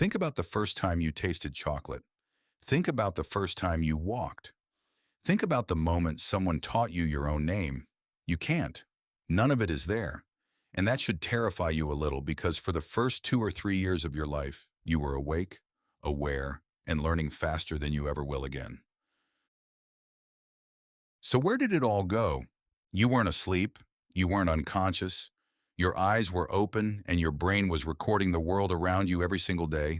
Think about the first time you tasted chocolate. Think about the first time you walked. Think about the moment someone taught you your own name. You can't. None of it is there. And that should terrify you a little because for the first 2 or 3 years of your life, you were awake, aware, and learning faster than you ever will again. So where did it all go? You weren't asleep. You weren't unconscious. Your eyes were open and your brain was recording the world around you every single day.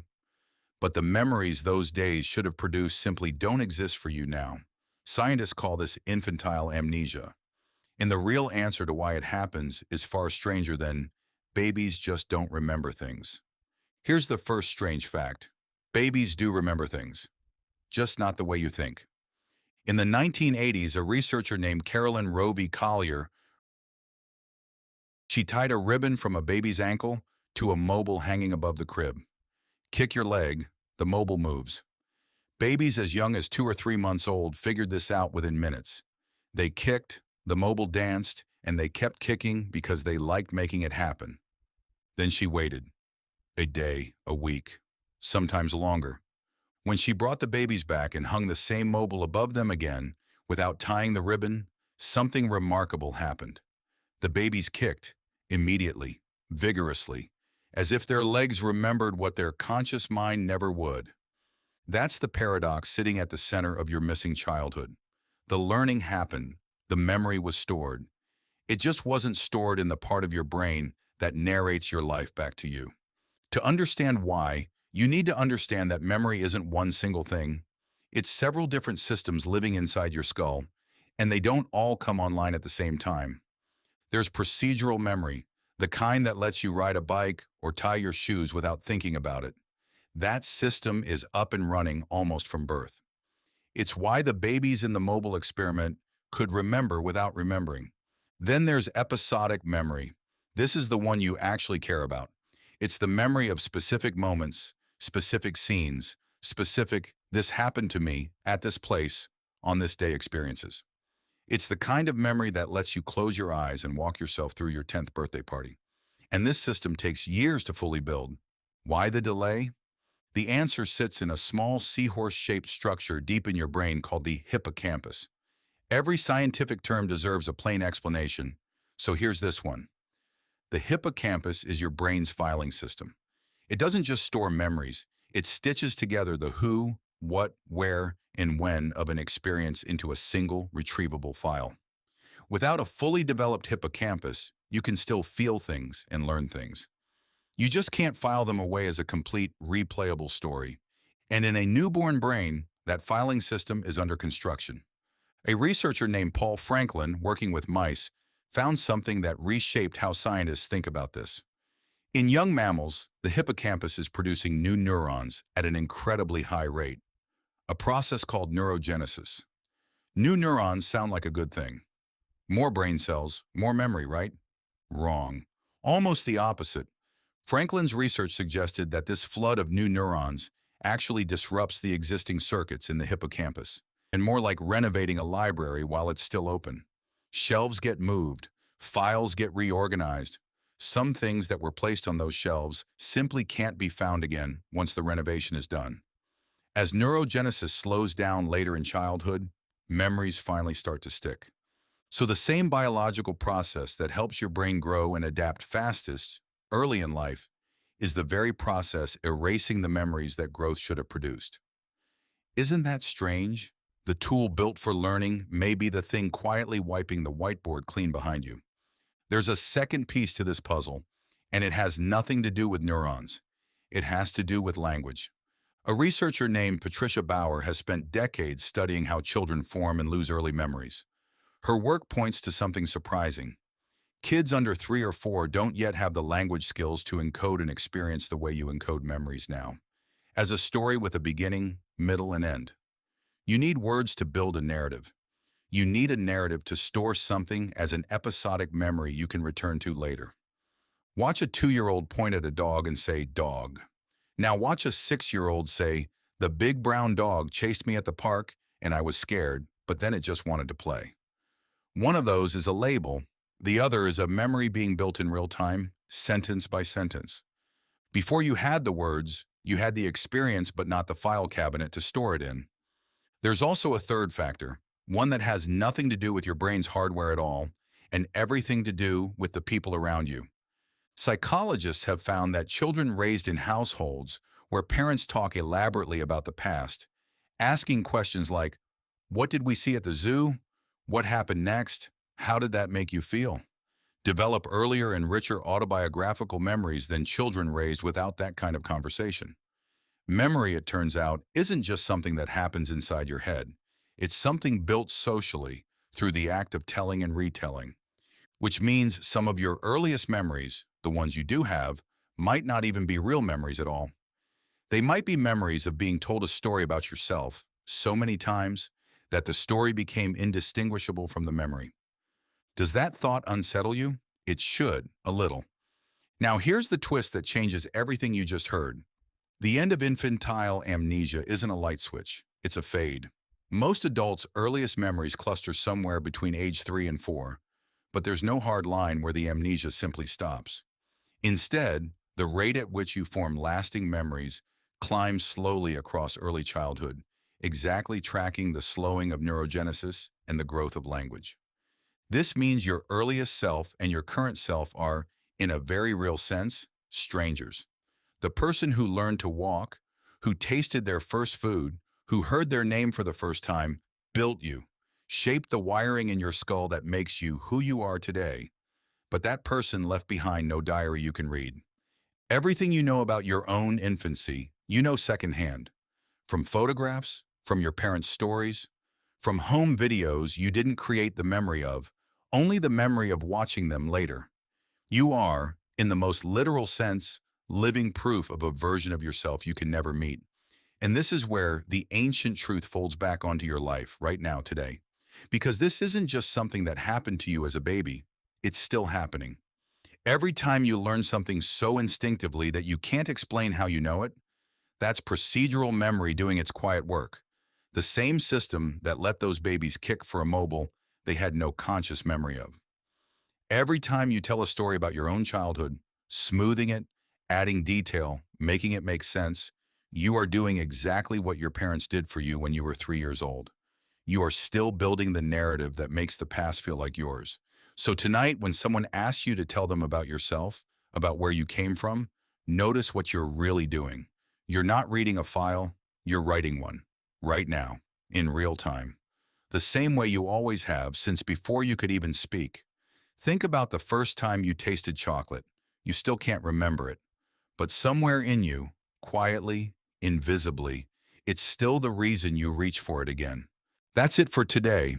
But the memories those days should have produced simply don't exist for you now. Scientists call this infantile amnesia. And the real answer to why it happens is far stranger than babies just don't remember things. Here's the first strange fact. Babies do remember things, just not the way you think. In the 1980s, a researcher named Rovee-Collier, she tied a ribbon from a baby's ankle to a mobile hanging above the crib. Kick your leg, the mobile moves. Babies as young as 2 or 3 months old figured this out within minutes. They kicked, the mobile danced, and they kept kicking because they liked making it happen. Then she waited. A day, a week, sometimes longer. When she brought the babies back and hung the same mobile above them again, without tying the ribbon, something remarkable happened. The babies kicked, immediately, vigorously, as if their legs remembered what their conscious mind never would. That's the paradox sitting at the center of your missing childhood. The learning happened, the memory was stored. It just wasn't stored in the part of your brain that narrates your life back to you. To understand why, you need to understand that memory isn't one single thing. It's several different systems living inside your skull, and they don't all come online at the same time. There's procedural memory, the kind that lets you ride a bike or tie your shoes without thinking about it. That system is up and running almost from birth. It's why the babies in the mobile experiment could remember without remembering. Then there's episodic memory. This is the one you actually care about. It's the memory of specific moments, specific scenes, specific, this happened to me, at this place, on this day experiences. It's the kind of memory that lets you close your eyes and walk yourself through your 10th birthday party. And this system takes years to fully build. Why the delay? The answer sits in a small seahorse-shaped structure deep in your brain called the hippocampus. Every scientific term deserves a plain explanation, so here's this one. The hippocampus is your brain's filing system. It doesn't just store memories, it stitches together the who, what, where, and when of an experience into a single, retrievable file. Without a fully developed hippocampus, you can still feel things and learn things. You just can't file them away as a complete, replayable story. And in a newborn brain, that filing system is under construction. A researcher named Paul Franklin, working with mice, found something that reshaped how scientists think about this. In young mammals, the hippocampus is producing new neurons at an incredibly high rate, a process called neurogenesis. New neurons sound like a good thing. More brain cells, more memory, right? Wrong. Almost the opposite. Franklin's research suggested that this flood of new neurons actually disrupts the existing circuits in the hippocampus, and more like renovating a library while it's still open. Shelves get moved, files get reorganized. Some things that were placed on those shelves simply can't be found again once the renovation is done. As neurogenesis slows down later in childhood, memories finally start to stick. So the same biological process that helps your brain grow and adapt fastest early in life is the very process erasing the memories that growth should have produced. Isn't that strange? The tool built for learning may be the thing quietly wiping the whiteboard clean behind you. There's a second piece to this puzzle, and it has nothing to do with neurons. It has to do with language. A researcher named Patricia Bauer has spent decades studying how children form and lose early memories. Her work points to something surprising. Kids under 3 or 4 don't yet have the language skills to encode and experience the way you encode memories now, as a story with a beginning, middle, and end. You need words to build a narrative. You need a narrative to store something as an episodic memory you can return to later. Watch a 2-year-old point at a dog and say, dog. Now watch a 6-year-old say, the big brown dog chased me at the park and I was scared, but then it just wanted to play. One of those is a label. The other is a memory being built in real time, sentence by sentence. Before you had the words, You had the experience but not the file cabinet to store it in. There's also a third factor, one that has nothing to do with your brain's hardware at all, and everything to do with the people around you. Psychologists have found that children raised in households where parents talk elaborately about the past, asking questions like, "What did we see at the zoo? What happened next? How did that make you feel?" develop earlier and richer autobiographical memories than children raised without that kind of conversation. Memory, it turns out, isn't just something that happens inside your head. It's something built socially through the act of telling and retelling, which means some of your earliest memories, the ones you do have, might not even be real memories at all. They might be memories of being told a story about yourself so many times that the story became indistinguishable from the memory. Does that thought unsettle you? It should, a little. Now here's the twist that changes everything you just heard. The end of infantile amnesia isn't a light switch, it's a fade. Most adults' earliest memories cluster somewhere between age 3 and 4, but there's no hard line where the amnesia simply stops. Instead, the rate at which you form lasting memories climbs slowly across early childhood, exactly tracking the slowing of neurogenesis and the growth of language. This means your earliest self and your current self are, in a very real sense, strangers. The person who learned to walk, who tasted their first food, who heard their name for the first time, built you, shaped the wiring in your skull that makes you who you are today. But that person left behind no diary you can read. Everything you know about your own infancy, you know secondhand. From photographs, from your parents' stories, from home videos you didn't create the memory of, only the memory of watching them later. You are, in the most literal sense, living proof of a version of yourself you can never meet. And this is where the ancient truth folds back onto your life right now today. Because this isn't just something that happened to you as a baby, it's still happening. Every time you learn something so instinctively that you can't explain how you know it, that's procedural memory doing its quiet work. The same system that let those babies kick for a mobile they had no conscious memory of. Every time you tell a story about your own childhood, smoothing it, adding detail, making it make sense, you are doing exactly what your parents did for you when you were 3 years old. You are still building the narrative that makes the past feel like yours. So tonight, when someone asks you to tell them about yourself, about where you came from, notice what you're really doing. You're not reading a file, you're writing one, right now, in real time. The same way you always have since before you could even speak. Think about the first time you tasted chocolate. You still can't remember it. But somewhere in you, quietly, invisibly, it's still the reason you reach for it again. That's it for today.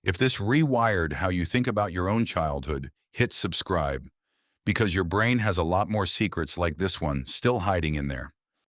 If this rewired how you think about your own childhood, hit subscribe, because your brain has a lot more secrets like this one still hiding in there.